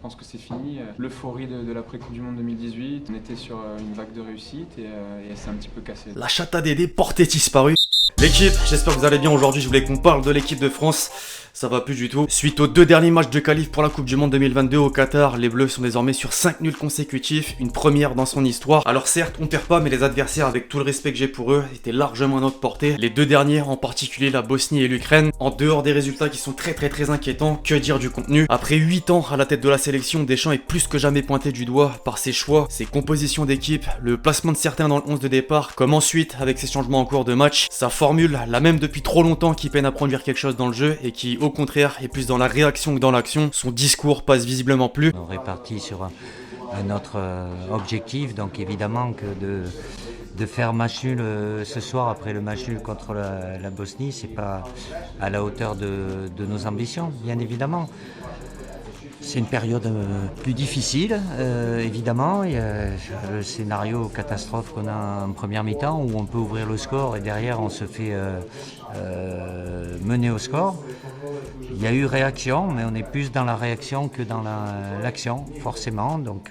pense que c'est fini. L'euphorie de l'après-Coupe du Monde 2018, on était sur une vague de réussite et elle s'est un petit peu cassée. La chatte à Dédé portait disparu. L'équipe, j'espère que vous allez bien. Aujourd'hui, je voulais qu'on parle de l'équipe de France. Ça va plus du tout. Suite aux 2 derniers matchs de qualif pour la Coupe du Monde 2022 au Qatar, les Bleus sont désormais sur 5 nuls consécutifs, une première dans son histoire. Alors certes, on perd pas, mais les adversaires, avec tout le respect que j'ai pour eux, étaient largement à notre portée. Les 2 derniers, en particulier la Bosnie et l'Ukraine, en dehors des résultats qui sont très inquiétants, que dire du contenu? Après 8 ans à la tête de la sélection, Deschamps est plus que jamais pointé du doigt par ses choix, ses compositions d'équipe, le placement de certains dans le 11 de départ, comme ensuite avec ses changements en cours de match. Sa formule, la même depuis trop longtemps, qui peine à produire quelque chose dans le jeu et qui, au contraire, est plus dans la réaction que dans l'action. Son discours passe visiblement plus. On est parti sur un autre objectif, donc évidemment que de faire match nul ce soir après le match nul contre la Bosnie, c'est pas à la hauteur de nos ambitions, bien évidemment. C'est une période plus difficile, évidemment. Il y a le scénario catastrophe qu'on a en première mi-temps où on peut ouvrir le score et derrière on se fait mener au score. Il y a eu réaction, mais on est plus dans la réaction que dans l'action, forcément. Donc,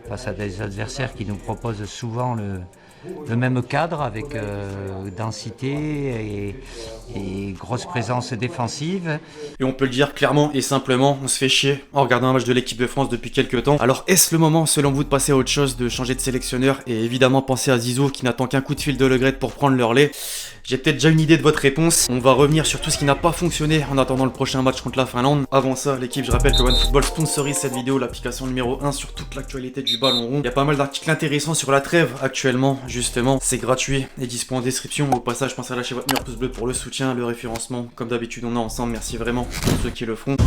face à des adversaires qui nous proposent souvent le même cadre avec densité et grosse présence défensive. Et on peut le dire clairement et simplement, on se fait chier en regardant un match de l'équipe de France depuis quelques temps. Alors est-ce le moment selon vous de passer à autre chose, de changer de sélectionneur et évidemment penser à Zizou qui n'attend qu'un coup de fil de Le Gret pour prendre le relais? J'ai peut-être déjà une idée de votre réponse. On va revenir sur tout ce qui n'a pas fonctionné en attendant le prochain match contre la Finlande. Avant ça, l'équipe, je rappelle que OneFootball sponsorise cette vidéo, l'application numéro 1 sur toute l'actualité du ballon rond. Il y a pas mal d'articles intéressants sur la trêve actuellement, justement. C'est gratuit et dispo en description. Au passage, pensez à lâcher votre meilleur pouce bleu pour le soutien, le référencement. Comme d'habitude, on est ensemble. Merci vraiment pour ceux qui le font.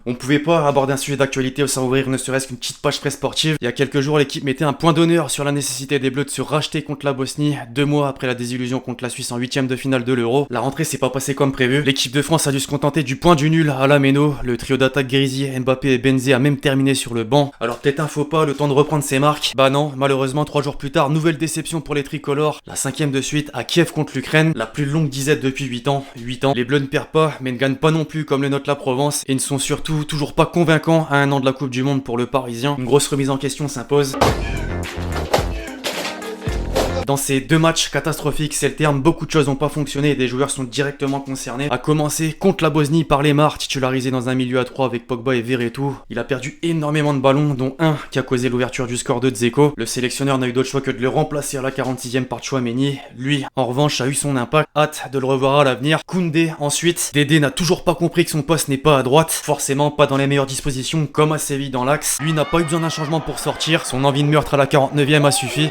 On pouvait pas aborder un sujet d'actualité sans ouvrir ne serait-ce qu'une petite page presse sportive. Il y a quelques jours, l'équipe mettait un point d'honneur sur la nécessité des Bleus de se racheter contre la Bosnie, 2 mois après la désillusion contre la Suisse en 8ème de finale de l'Euro. La rentrée s'est pas passée comme prévu. L'équipe de France a dû se contenter du point du nul à la Méno. Le trio d'attaque Grisy, Mbappé et Benzé a même terminé sur le banc. Alors peut-être un faux pas, le temps de reprendre ses marques. Bah non, malheureusement 3 jours plus tard, nouvelle déception pour les tricolores. La 5ème de suite à Kiev contre l'Ukraine, la plus longue disette depuis 8 ans. 8 ans. Les Bleus ne perdent pas, mais ne gagnent pas non plus comme le note la Provence et ne sont surtout toujours pas convaincants à un an de la Coupe du Monde pour le Parisien. Une grosse remise en question s'impose. Dans ces 2 matchs catastrophiques, c'est le terme, beaucoup de choses n'ont pas fonctionné et des joueurs sont directement concernés. À commencer contre la Bosnie par Lemar, titularisé dans un milieu à 3 avec Pogba et Verretou. Il a perdu énormément de ballons, dont un qui a causé l'ouverture du score de Dzeko. Le sélectionneur n'a eu d'autre choix que de le remplacer à la 46e par Tchouaméni. Lui, en revanche, a eu son impact. Hâte de le revoir à l'avenir. Koundé, ensuite. Dédé n'a toujours pas compris que son poste n'est pas à droite. Forcément pas dans les meilleures dispositions, comme à Séville dans l'axe. Lui n'a pas eu besoin d'un changement pour sortir. Son envie de meurtre à la 49e a suffi.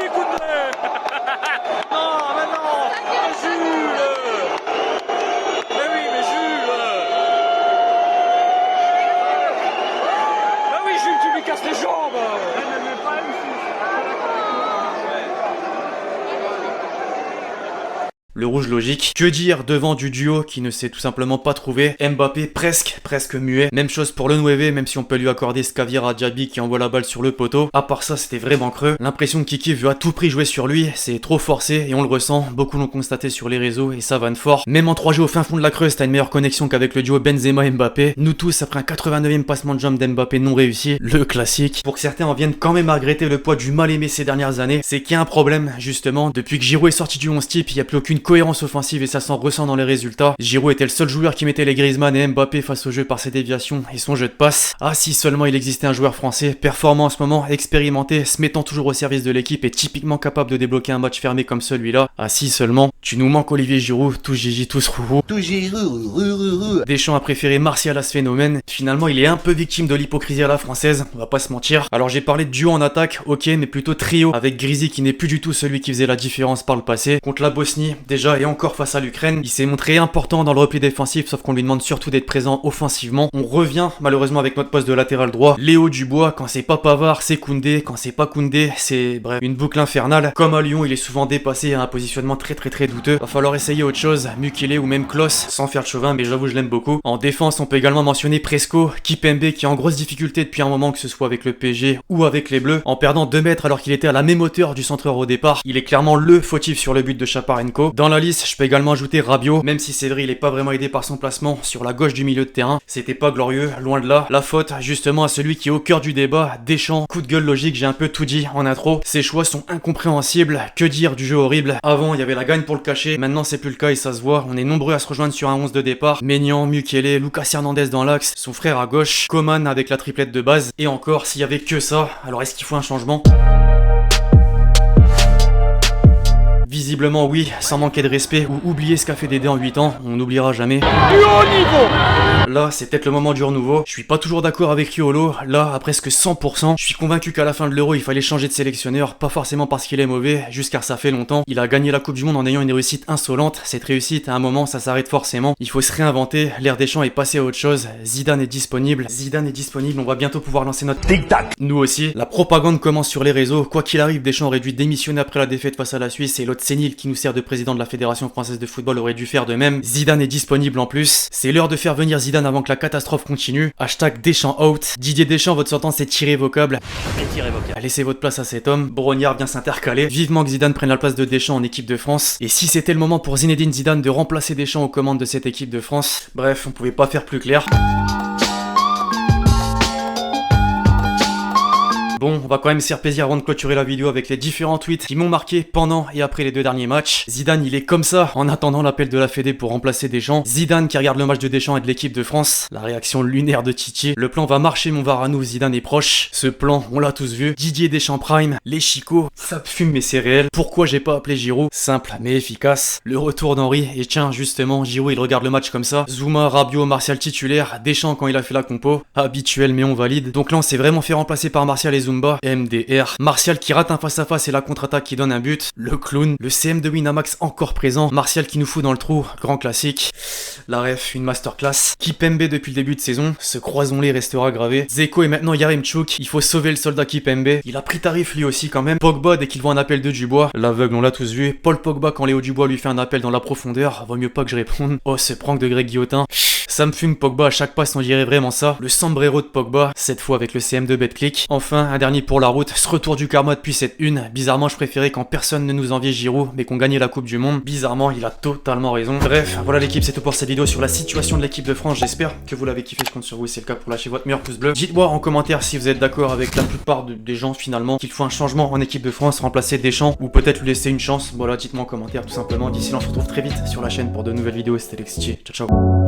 Le rouge logique. Que dire devant du duo qui ne s'est tout simplement pas trouvé? Mbappé presque muet. Même chose pour le 9, même si on peut lui accorder ce caviar à Diaby qui envoie la balle sur le poteau. À part ça, c'était vraiment creux. L'impression que Kiki veut à tout prix jouer sur lui, c'est trop forcé et on le ressent. Beaucoup l'ont constaté sur les réseaux et ça vanne fort. Même en 3G au fin fond de la Creuse, t'as une meilleure connexion qu'avec le duo Benzema-Mbappé. Nous tous, après un 89e passement de jambe d'Mbappé non réussi, le classique. Pour que certains en viennent quand même à regretter le poids du mal aimé ces dernières années, c'est qu'il y a un problème, justement. Depuis que Giroud est sorti du 11 type, il n'y a plus aucune cohérence offensive et ça s'en ressent dans les résultats. Giroud était le seul joueur qui mettait les Griezmann et Mbappé face au jeu par ses déviations et son jeu de passe. Ah, si seulement il existait un joueur français, performant en ce moment, expérimenté, se mettant toujours au service de l'équipe et typiquement capable de débloquer un match fermé comme celui-là. Ah, si seulement. Tu nous manques Olivier Giroud, tous Gigi, tous Rourou. Tout Giroud. Deschamps a préféré Martial à ce phénomène. Finalement, il est un peu victime de l'hypocrisie à la française, on va pas se mentir. Alors j'ai parlé de duo en attaque, ok, mais plutôt trio, avec Grisy qui n'est plus du tout celui qui faisait la différence par le passé. Contre la Bosnie, déjà, et encore face à l'Ukraine, il s'est montré important dans le repli défensif, sauf qu'on lui demande surtout d'être présent offensivement. On revient malheureusement avec notre poste de latéral droit, Léo Dubois. Quand c'est pas Pavard, c'est Koundé. Quand c'est pas Koundé, c'est bref, une boucle infernale. Comme à Lyon, il est souvent dépassé à un positionnement très douteux. Va falloir essayer autre chose, Mukele ou même Klose, sans faire de chauvin, mais j'avoue je l'aime beaucoup. En défense, on peut également mentionner Presco, Kipembe qui est en grosse difficulté depuis un moment, que ce soit avec le PSG ou avec les Bleus, en perdant 2 mètres alors qu'il était à la même hauteur du centreur au départ. Il est clairement le fautif sur le but de Chaparenko. Dans Dans la liste, je peux également ajouter Rabiot, même si Cédric il est pas vraiment aidé par son placement sur la gauche du milieu de terrain. C'était pas glorieux, loin de là. La faute, justement, à celui qui est au cœur du débat, Deschamps. Coup de gueule logique, j'ai un peu tout dit en intro. Ses choix sont incompréhensibles. Que dire du jeu horrible? Avant, il y avait la gagne pour le cacher. Maintenant, c'est plus le cas et ça se voit. On est nombreux à se rejoindre sur un 11 de départ. Maignan, Mukele, Lucas Hernandez dans l'axe, son frère à gauche, Coman avec la triplette de base. Et encore, s'il y avait que ça, alors est-ce qu'il faut un changement? Visiblement oui, sans manquer de respect ou oublier ce qu'a fait Dédé en 8 ans, on n'oubliera jamais. Du haut niveau! Là, c'est peut-être le moment du renouveau. Je suis pas toujours d'accord avec Riolo, là, à presque 100%. Je suis convaincu qu'à la fin de l'Euro, il fallait changer de sélectionneur, pas forcément parce qu'il est mauvais, juste car ça fait longtemps. Il a gagné la Coupe du Monde en ayant une réussite insolente. Cette réussite, à un moment, ça s'arrête forcément. Il faut se réinventer, l'ère Deschamps est passé à autre chose. Zidane est disponible, on va bientôt pouvoir lancer notre tic-tac. Nous aussi, la propagande commence sur les réseaux. Quoi qu'il arrive, Deschamps aurait dû démissionner après la défaite face à la Suisse et l'autre sénile qui nous sert de président de la Fédération Française de Football aurait dû faire de même. Zidane est disponible en plus. C'est l'heure de faire venir Zidane avant que la catastrophe continue. Hashtag Deschamps out. Didier Deschamps, votre sentence est irrévocable. Laissez votre place à cet homme. Brognard vient s'intercaler. Vivement que Zidane prenne la place de Deschamps en équipe de France. Et si c'était le moment pour Zinedine Zidane de remplacer Deschamps aux commandes de cette équipe de France, bref, on pouvait pas faire plus clair. Bon, on va quand même se faire plaisir avant de clôturer la vidéo avec les différents tweets qui m'ont marqué pendant et après les deux derniers matchs. Zidane, il est comme ça, en attendant l'appel de la Fédé pour remplacer Deschamps. Zidane qui regarde le match de Deschamps et de l'équipe de France. La réaction lunaire de Titi. Le plan va marcher, mon var à nous, Zidane est proche. Ce plan, on l'a tous vu. Didier Deschamps Prime, les chicots, ça fume mais c'est réel. Pourquoi j'ai pas appelé Giroud? Simple mais efficace. Le retour d'Henry, et tiens, justement, Giroud il regarde le match comme ça. Zouma, Rabiot, Martial titulaire, Deschamps quand il a fait la compo. Habituel mais on valide. Donc là on s'est vraiment fait remplacer par Martial et Zumba. MDR. Martial qui rate un face-à-face et la contre-attaque qui donne un but. Le clown. Le CM de Winamax encore présent. Martial qui nous fout dans le trou. Grand classique. La ref, une masterclass. Kipembe depuis le début de saison. Ce croisons-les restera gravé. Zeko et maintenant Yaremchuk. Il faut sauver le soldat Kipembe. Il a pris tarif lui aussi quand même. Pogba dès qu'il voit un appel de Dubois. L'aveugle on l'a tous vu. Paul Pogba quand Léo Dubois lui fait un appel dans la profondeur. Vaut mieux pas que je réponde. Oh ce prank de Greg Guillotin. Ça me fume Pogba à chaque passe on dirait vraiment ça. Le sombrero de Pogba. Cette fois avec le CM de BetClick. Enfin un dernier pour la route, ce retour du karma depuis cette une. Bizarrement je préférais quand personne ne nous enviait Giroud mais qu'on gagnait la Coupe du Monde. Bizarrement il a totalement raison. Bref, voilà l'équipe, c'est tout pour cette vidéo sur la situation de l'équipe de France. J'espère que vous l'avez kiffé, je compte sur vous, c'est le cas pour lâcher votre meilleur pouce bleu. Dites-moi en commentaire si vous êtes d'accord avec la plupart des gens finalement qu'il faut un changement en équipe de France, remplacer Deschamps ou peut-être lui laisser une chance. Voilà, dites-moi en commentaire tout simplement. D'ici là on se retrouve très vite sur la chaîne pour de nouvelles vidéos. C'était Lexitier, ciao ciao.